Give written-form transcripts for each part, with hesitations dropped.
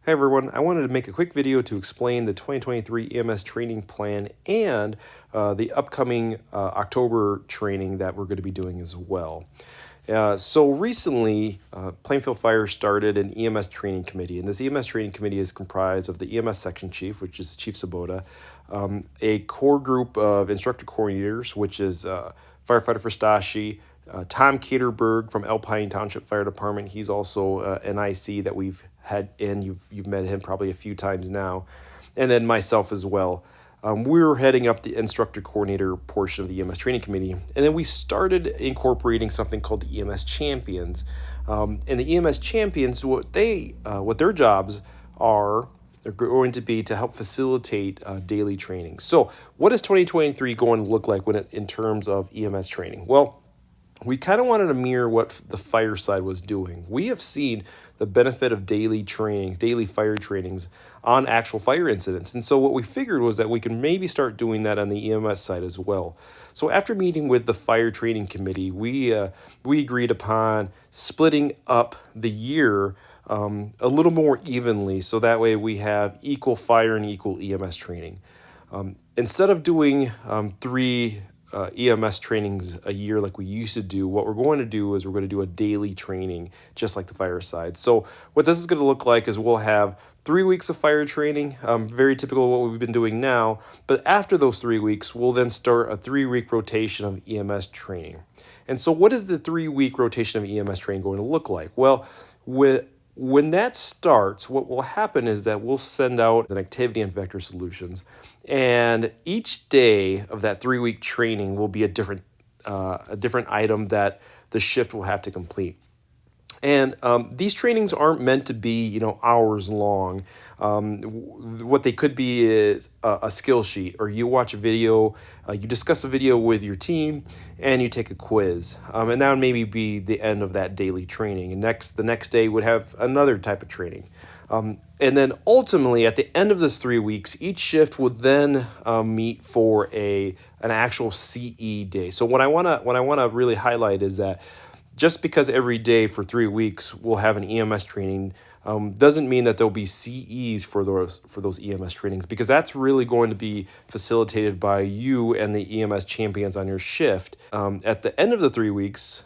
Hi everyone, I wanted to make a quick video to explain the 2023 EMS training plan and the upcoming October training that we're going to be doing as well. So recently, Plainfield Fire started an EMS training committee, and this EMS training committee is comprised of the EMS section chief, which is Chief Sabota, a core group of instructor coordinators, which is Firefighter Frestashi, Tom Caterberg from Alpine Township Fire Department. He's also an IC that we've had in. You've met him probably a few times now, and then myself as well. We're heading up the instructor coordinator portion of the EMS training committee, and then we started incorporating something called the EMS champions. And the EMS champions, what their jobs are going to be to help facilitate daily training. So, what is 2023 going to look like in terms of EMS training? Well, we kind of wanted to mirror what the fire side was doing. We have seen the benefit of daily trainings, daily fire trainings on actual fire incidents. And so what we figured was that we could maybe start doing that on the EMS side as well. So after meeting with the fire training committee, we agreed upon splitting up the year a little more evenly, so that way we have equal fire and equal EMS training. Instead of doing three EMS trainings a year like we used to do, what we're going to do is we're going to do a daily training just like the fire side. So what this is going to look like is we'll have 3 weeks of fire training, very typical of what we've been doing now, but after those 3 weeks we'll then start a 3-week rotation of EMS training. And so what is the 3-week rotation of EMS training going to look like? Well, when that starts, what will happen is that we'll send out an activity in Vector Solutions, and each day of that 3-week training will be a different item that the shift will have to complete. And these trainings aren't meant to be, hours long. What they could be is a skill sheet, or you watch a video, you discuss a video with your team, and you take a quiz. And that would maybe be the end of that daily training. And the next day would have another type of training. And then ultimately, at the end of this 3 weeks, each shift would then meet for an actual CE day. So what I wanna really highlight is that just because every day for 3 weeks we'll have an EMS training doesn't mean that there'll be CEs for those EMS trainings, because that's really going to be facilitated by you and the EMS champions on your shift. At the end of the 3 weeks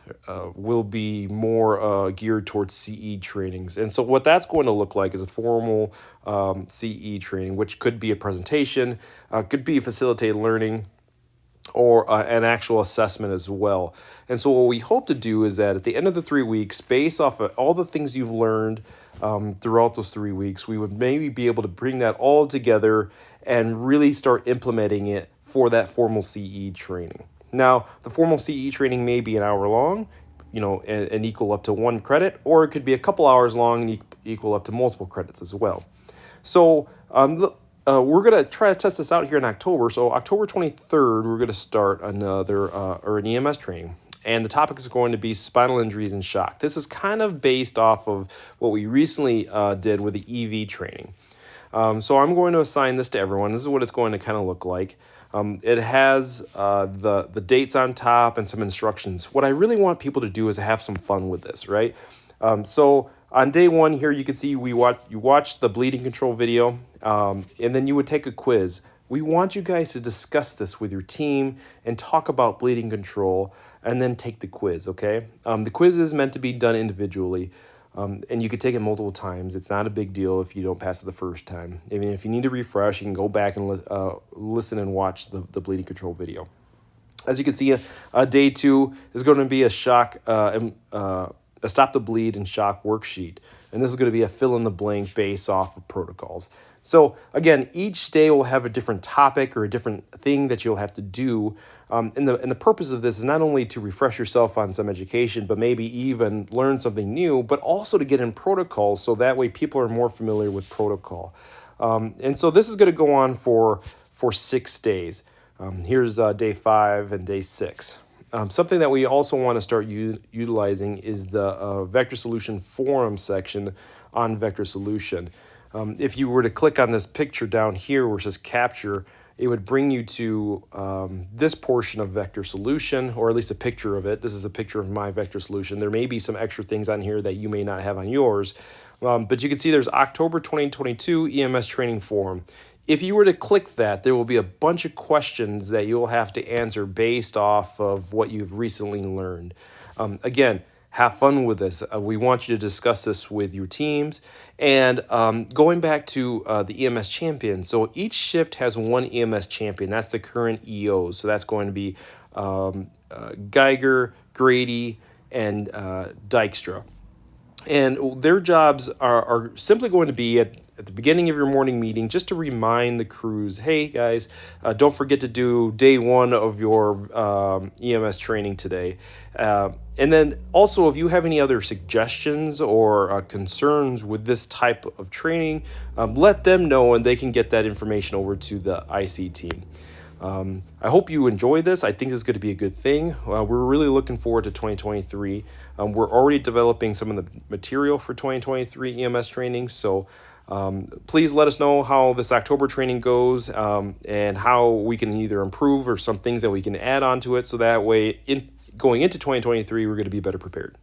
will be more geared towards CE trainings. And so what that's going to look like is a formal CE training, which could be a presentation, could be facilitated learning, or an actual assessment as well. And so what we hope to do is that at the end of the 3 weeks, based off of all the things you've learned throughout those 3 weeks, we would maybe be able to bring that all together and really start implementing it for that formal CE training. Now, the formal CE training may be an hour long, and equal up to 1 credit, or it could be a couple hours long and equal up to multiple credits as well. So we're going to try to test this out here in October. So October 23rd, we're going to start an EMS training. And the topic is going to be spinal injuries and shock. This is kind of based off of what we recently did with the EV training. So I'm going to assign this to everyone. This is what it's going to kind of look like. It has the dates on top and some instructions. What I really want people to do is have some fun with this, right? So on day 1 here, you can see you watch the bleeding control video, and then you would take a quiz. We want you guys to discuss this with your team and talk about bleeding control, and then take the quiz, okay? The quiz is meant to be done individually, and you could take it multiple times. It's not a big deal if you don't pass it the first time. I mean, if you need to refresh, you can go back and listen and watch the bleeding control video. As you can see, day 2 is going to be a shock, a stop the bleed and shock worksheet. And this is going to be a fill in the blank based off of protocols. So again, each day will have a different topic or a different thing that you'll have to do. And the purpose of this is not only to refresh yourself on some education, but maybe even learn something new, but also to get in protocols, so that way people are more familiar with protocol. And so this is going to go on for 6 days. Here's day 5 and day 6. Something that we also want to start utilizing is the Vector Solution forum section on Vector Solution. If you were to click on this picture down here where it says capture, it would bring you to this portion of Vector Solution, or at least a picture of it. This is a picture of my Vector Solution. There may be some extra things on here that you may not have on yours. But you can see there's October 2022 EMS training forum. If you were to click that, there will be a bunch of questions that you'll have to answer based off of what you've recently learned. Again, have fun with this. We want you to discuss this with your teams. And going back to the EMS champion, so each shift has one EMS champion. That's the current EO. So that's going to be Geiger, Grady, and Dykstra. And their jobs are simply going to be at the beginning of your morning meeting just to remind the crews, hey guys, don't forget to do day one of your EMS training today. And then also, if you have any other suggestions or concerns with this type of training, let them know and they can get that information over to the IC team. I hope you enjoy this. I think this is going to be a good thing. We're really looking forward to 2023. We're already developing some of the material for 2023 EMS training. So please let us know how this October training goes and how we can either improve or some things that we can add on to it. So that way, going into 2023, we're going to be better prepared.